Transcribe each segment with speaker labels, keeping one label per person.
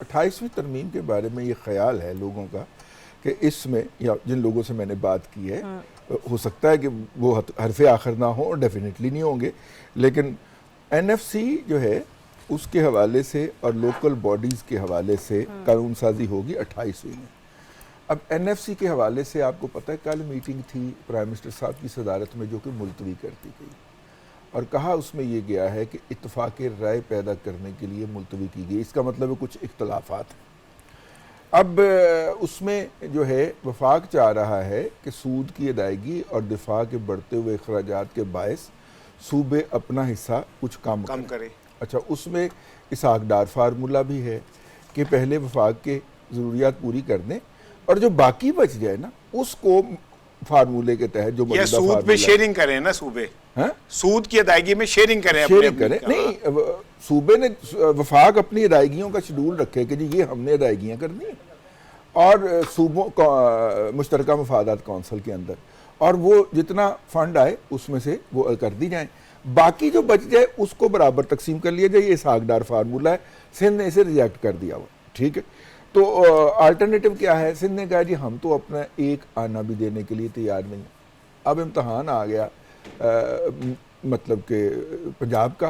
Speaker 1: 28वीं तरमीम के बारे में ये ख्याल है लोगों का कि इसमें, या जिन लोगों से मैंने बात की है, हो सकता है कि वो हरफ आखिर ना हो और डेफिनेटली नहीं होंगे, लेकिन एनएफसी जो है उसके हवाले से और लोकल बॉडीज़ के हवाले से कानून साजी होगी 28वीं में। अब एनएफसी के हवाले से आपको पता है कल मीटिंग थी प्राइम मिनिस्टर साहब की सदारत में जो कि मुलतवी कर दी गई और कहा उसमें ये गया है कि इत्तफाक राय पैदा करने के लिए मुलतवी की गई। इसका मतलब है कुछ इख्तलाफात हैं। अब उसमें जो है वफाक चाह रहा है कि सूद की अदायगी और दिफा के बढ़ते हुए अखराजात के बायस सूबे अपना हिस्सा कुछ कम करे। अच्छा, उसमें इसहाकदार फार्मूला भी है कि पहले वफाक के ज़रूरियात पूरी कर दें और जो बाकी बच जाए ना उसको फार्मूले के तहत जो
Speaker 2: या सूद पे शेयरिंग करें ना सूबे,
Speaker 1: हाँ?
Speaker 2: सूद की अदायगी में शेयरिंग करें
Speaker 1: नहीं, सूबे ने वफाक अपनी अदायगियों का शेड्यूल रखे कि जी ये हमने अदायगियाँ करनी है और सूबों का मुश्तरका मफादात कौंसिल के अंदर, और वो जितना फंड आए उसमें से वो कर दी जाए, बाकी जो बच जाए उसको बराबर तकसीम कर लिया जाए। ये इसहाकदार फार्मूला है, सिंध ने इसे रिजेक्ट कर दिया हुआ, ठीक है। तो अल्टरनेटिव क्या है? सिंध ने कहा जी हम तो अपना एक आना भी देने के लिए तैयार नहीं। अब इम्तहान आ गया मतलब कि पंजाब का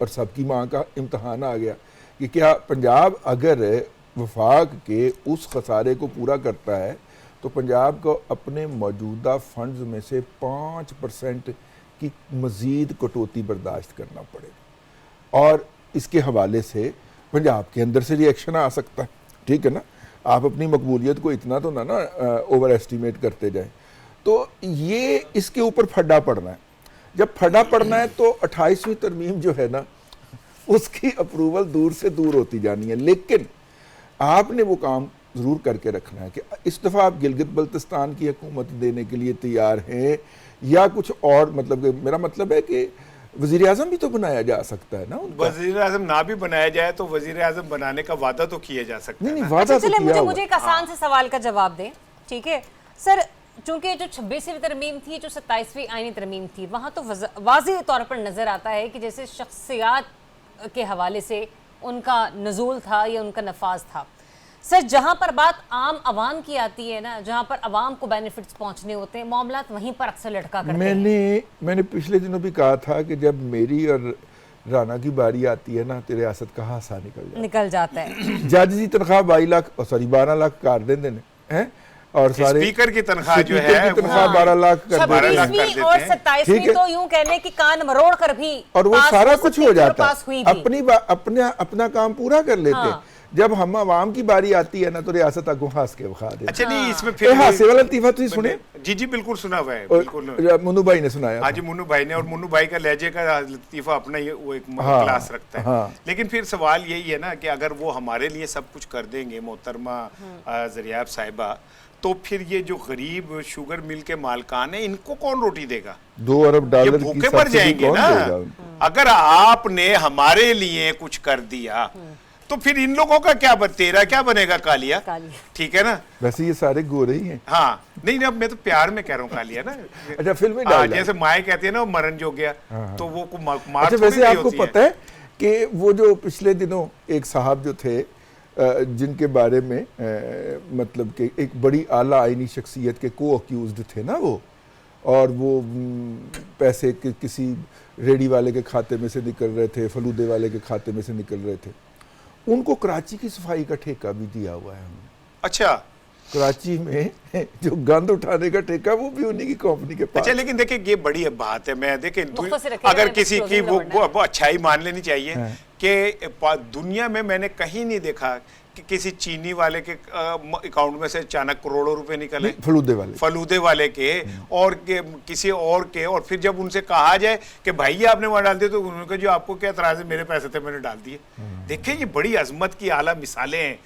Speaker 1: और सबकी माँ का इम्तहान आ गया कि क्या पंजाब अगर वफाक के उस खसारे को पूरा करता है तो पंजाब को अपने मौजूदा फंड्स में से 5% की मज़ीद कटौती बर्दाश्त करना पड़ेगा और इसके हवाले से पंजाब के अंदर से रिएक्शन आ सकता है, ठीक है ना। आप अपनी मकबूलियत को इतना तो ना ओवर एस्टिमेट करते जाएं। तो ये इसके ऊपर फड्डा पड़ना है। जब फड्डा पड़ना है तो 28वीं तरमीम जो है ना उसकी अप्रूवल दूर से दूर होती जानी है, लेकिन आपने वो काम ज़रूर करके रखना है कि इस दफ़ा आप गिलगित बल्तिस्तान की हुकूमत देने के लिए तैयार हैं या कुछ और। मतलब मेरा मतलब है कि वज़ीर आज़म भी तो बनाया जा सकता है ना।
Speaker 2: वज़ीर आज़म ना भी बनाया जाए तो वज़ीर आज़म बनाने का वादा तो किया जा सकता है।
Speaker 1: नहीं, वादा तो किया।
Speaker 3: मुझे एक आसान से सवाल का जवाब दें, ठीक है सर। चूंकि जो 26वीं तरमीम थी, जो 27वीं आईनी तरमीम थी, वहाँ तो वाज़ेह तौर पर नज़र आता है कि जैसे शख्सियात के हवाले से उनका नज़ूल था या उनका नफाज था। सर, जहाँ पर बात आम आवाम की आती है ना, जहाँ पर आवाम को बेनिफिट्स पहुँचने होते हैं, मामलात वहीं पर अक्सर लटका करते हैं।
Speaker 1: मैंने पिछले दिनों भी कहा था कि जब मेरी और राना की बारी आती है ना तो रियासत का हासा निकल जाता है। जज की तनख्वाह 12 लाख कर देंगे हैं और सारे
Speaker 2: स्पीकर की तनख्वाह जो है
Speaker 1: 12 लाख कर
Speaker 3: देते हैं और 27वीं तो यूं कहने की कान मरोड़ कर भी
Speaker 1: और वो सारा कुछ हो जाता है, अपना काम पूरा कर लेते हैं। जब हम आवाम की बारी आती है ना तो रियासत आगू हंस के बखा देते।
Speaker 2: अच्छा, नहीं इसमें फिर
Speaker 1: हासे वाला लतीफा तुम सुने?
Speaker 2: जी बिल्कुल सुना हुआ है, बिल्कुल
Speaker 1: मुन्नू भाई ने सुनाया।
Speaker 2: हाँ जी, मुन्नू भाई ने, और मुन्नू भाई का लहजे का लतीफा अपना ही वो एक क्लास रखता है।
Speaker 1: हाँ।
Speaker 2: लेकिन फिर सवाल यही है ना कि अगर वो हमारे लिए सब कुछ कर देंगे मोहतरमा ज़रियाब साहिबा, तो फिर ये जो गरीब शुगर मिल के मालकान है इनको कौन रोटी देगा?
Speaker 1: 2 अरब डॉलर की
Speaker 2: भूखे मर जाएंगे ना। अगर आपने हमारे लिए कुछ कर दिया तो फिर इन लोगों का क्या तेरा क्या बनेगा? कालिया, ठीक है ना।
Speaker 1: वैसे ये सारे गोरे ही हैं।
Speaker 2: हाँ, नहीं अब मैं तो प्यार में कह रहा हूँ कालिया ना।
Speaker 1: अच्छा, फिल्म
Speaker 2: जैसे माए कहती है ना वो मरण जो गया, तो वो को मार।
Speaker 1: अच्छा, वैसे आपको पता है कि वो जो पिछले दिनों एक साहब जो थे जिनके बारे में मतलब कि एक बड़ी आला आईनी शख्सियत के को अक्यूज्ड थे ना वो, और वो पैसे किसी रेडी वाले के खाते में से निकल रहे थे, फलूदे वाले के खाते में से निकल रहे थे, उनको कराची की सफाई का ठेका भी दिया हुआ है हमने।
Speaker 2: अच्छा,
Speaker 1: कराची में जो गंद उठाने का ठेका वो भी उन्हीं की कंपनी के पास।
Speaker 2: अच्छा, लेकिन देखिए ये बड़ी बात है। मैं देखें अगर किसी की वो अच्छाई मान लेनी चाहिए कि दुनिया में मैंने कहीं नहीं देखा कि किसी चीनी वाले के अकाउंट में से अचानक करोड़ों रुपए निकले, फलूदे वाले के और किसी और के, और फिर जब उनसे कहा जाए कि भाई आपने वहां डाल दिया तो उन्होंने कहा जो आपको क्या एतराज है, मेरे पैसे थे मैंने डाल दिए। देखिए ये बड़ी अजमत की आला मिसालें हैं